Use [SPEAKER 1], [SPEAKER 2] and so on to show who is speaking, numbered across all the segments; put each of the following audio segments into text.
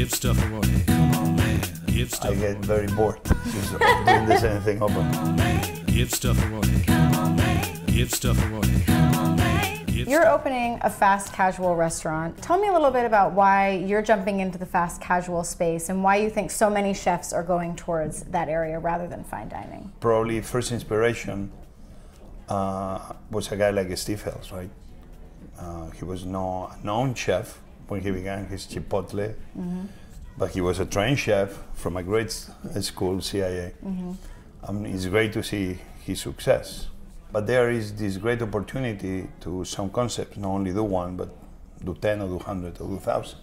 [SPEAKER 1] Give stuff away. Come on, man. Give stuff away.
[SPEAKER 2] I get very bored just doing the same thing over.
[SPEAKER 1] Give stuff away. Come on, man. Give stuff away. Come on, man.
[SPEAKER 3] You're opening a fast casual restaurant. Tell me a little bit about why you're jumping into the fast casual space and why you think so many chefs are going towards that area rather than fine dining.
[SPEAKER 2] Probably first inspiration was a guy like Steve Hells, right? He was no known chef when he began his Chipotle, but he was a trained chef from a great school, CIA. It's great to see his success. But there is this great opportunity to some concepts, not only do one, but do 10 or do 100 or do 1,000.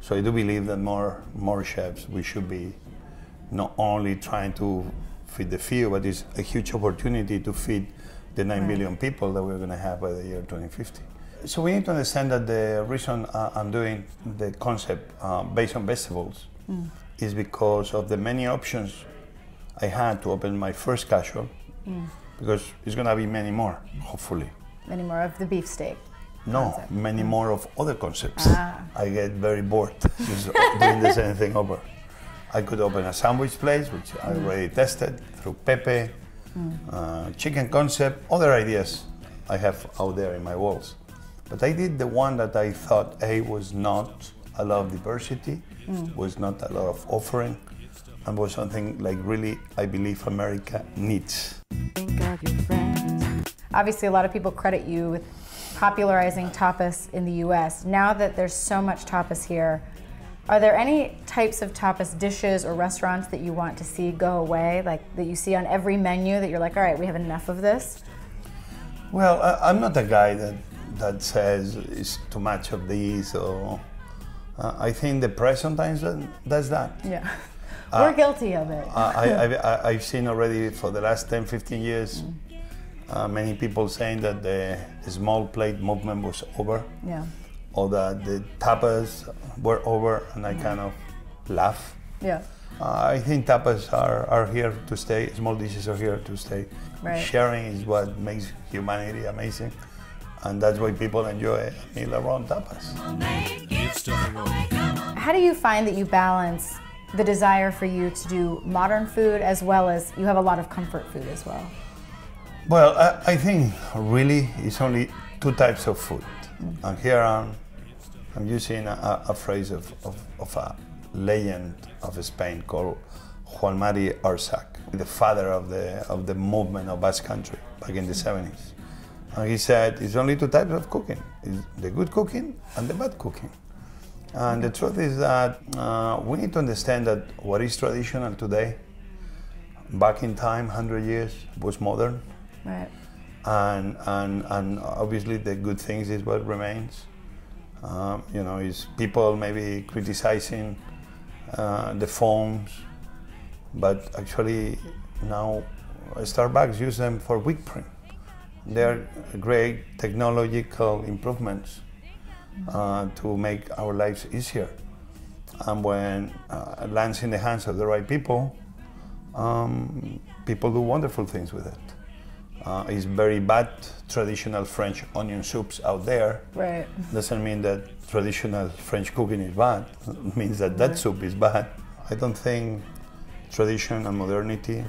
[SPEAKER 2] So I do believe that more chefs, we should be not only trying to feed the few, but it's a huge opportunity to feed the 9 billion people that we're going to have by the year 2050. So we need to understand that the reason I'm doing the concept based on vegetables is because of the many options I had to open my first casual, because it's going to be many more, hopefully.
[SPEAKER 3] Many more of the beefsteak.
[SPEAKER 2] No,
[SPEAKER 3] concept.
[SPEAKER 2] many more of other concepts. I get very bored just doing the same thing over. I could open a sandwich place, which I already tested through Pepe, chicken concept, other ideas I have out there in my walls. But I did the one that I thought, was not a lot of diversity, was not a lot of offering, and was something like really, I believe America needs.
[SPEAKER 3] Think of your friends. Obviously, a lot of people credit you with popularizing tapas in the US. Now that there's so much tapas here, are there any types of tapas dishes or restaurants that you want to see go away, like that you see on every menu that you're like, all right, we have enough of this?
[SPEAKER 2] Well, I'm not a guy that says it's too much of this, or I think the press sometimes does that.
[SPEAKER 3] Yeah, we're guilty of it.
[SPEAKER 2] I've seen already for the last 10, 15 years, many people saying that the small plate movement was over, or that the tapas were over, and I kind of laugh.
[SPEAKER 3] Yeah.
[SPEAKER 2] I think tapas are here to stay, small dishes are here to stay.
[SPEAKER 3] Right.
[SPEAKER 2] Sharing is what makes humanity amazing, and that's why people enjoy a meal around tapas.
[SPEAKER 1] Give stuff away.
[SPEAKER 3] How do you find that you balance the desire for you to do modern food as well as you have a lot of comfort food as well?
[SPEAKER 2] Well, I think really it's only two types of food. And here I'm using a phrase of a legend of Spain called Juan Mari Arsac, the father of the movement of Basque Country back in the 70s. And he said, it's only two types of cooking. It's the good cooking and the bad cooking. And the truth is that we need to understand that what is traditional today, back in time, 100 years, was modern.
[SPEAKER 3] Right.
[SPEAKER 2] And obviously the good things is what remains. You know, is people maybe criticizing the phones, but actually now Starbucks use them for whipped cream. They're great technological improvements to make our lives easier. And when it lands in the hands of the right people, people do wonderful things with it. It's very bad traditional French onion soups out there.
[SPEAKER 3] Right.
[SPEAKER 2] Doesn't mean that traditional French cooking is bad. It means that that soup is bad. I don't think tradition and modernity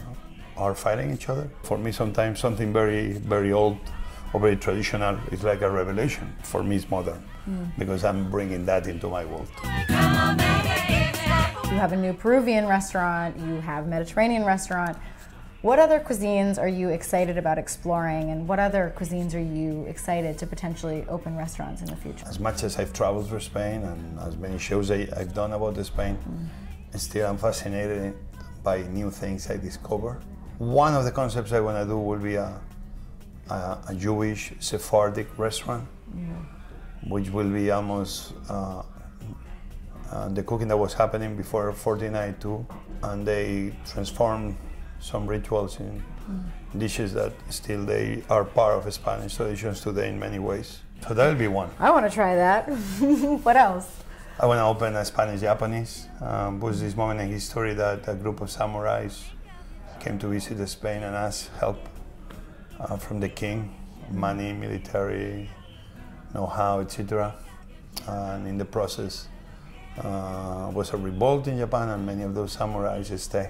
[SPEAKER 2] are fighting each other. For me, sometimes something very, very old or very traditional is like a revelation. For me, it's modern because I'm bringing that into my world.
[SPEAKER 3] You have a new Peruvian restaurant, you have Mediterranean restaurant. What other cuisines are you excited about exploring, and what other cuisines are you excited to potentially open restaurants in the future?
[SPEAKER 2] As much as I've traveled through Spain and as many shows I've done about Spain, still I'm fascinated by new things I discover. One of the concepts I want to do will be a Jewish Sephardic restaurant, which will be almost the cooking that was happening before 1492, and they transformed some rituals in dishes that still they are part of Spanish traditions today in many ways. So that'll be one.
[SPEAKER 3] I want to try that. What else?
[SPEAKER 2] I want to open a Spanish-Japanese. Was this moment in history that a group of samurais came to visit Spain and asked help from the king, money, military know-how, etc. And in the process, was a revolt in Japan, and many of those samurais stay.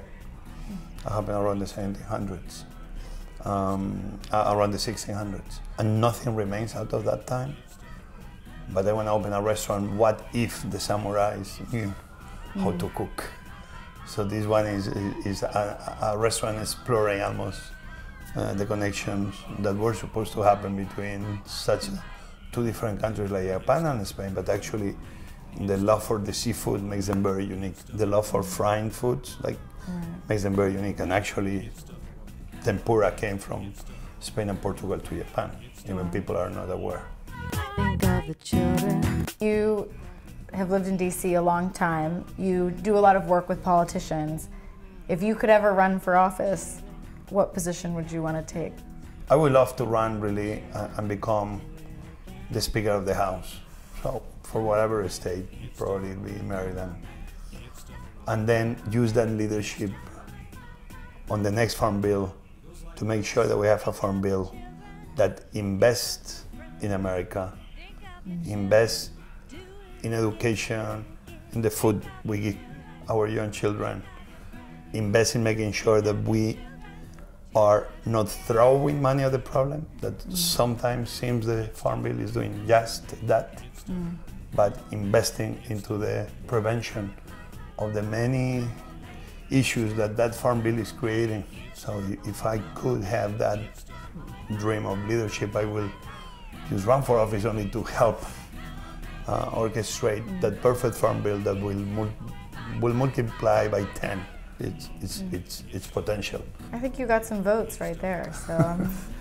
[SPEAKER 2] It happened around the 1700s, around the 1600s, and nothing remains out of that time. But they want to open a restaurant. What if the samurais knew how to cook? So this one is a restaurant exploring almost the connections that were supposed to happen between such two different countries like Japan and Spain, but actually the love for the seafood makes them very unique. The love for frying foods makes them very unique. And actually, tempura came from Spain and Portugal to Japan. Even people are not aware.
[SPEAKER 4] Think of the children.
[SPEAKER 3] You have lived in DC a long time. You do a lot of work with politicians. If you could ever run for office, what position would you want to take?
[SPEAKER 2] I would love to run really and become the Speaker of the House. So for whatever state, probably it'd be Maryland. And then use that leadership on the next farm bill to make sure that we have a farm bill that invests in America, invests in education, in the food we give our young children, invest in making sure that we are not throwing money at the problem, that sometimes seems the farm bill is doing just that, but investing into the prevention of the many issues that farm bill is creating. So if I could have that dream of leadership, I will just run for office only to help orchestrate that perfect farm bill that will multiply by 10 its potential.
[SPEAKER 3] I think you got some votes right there. So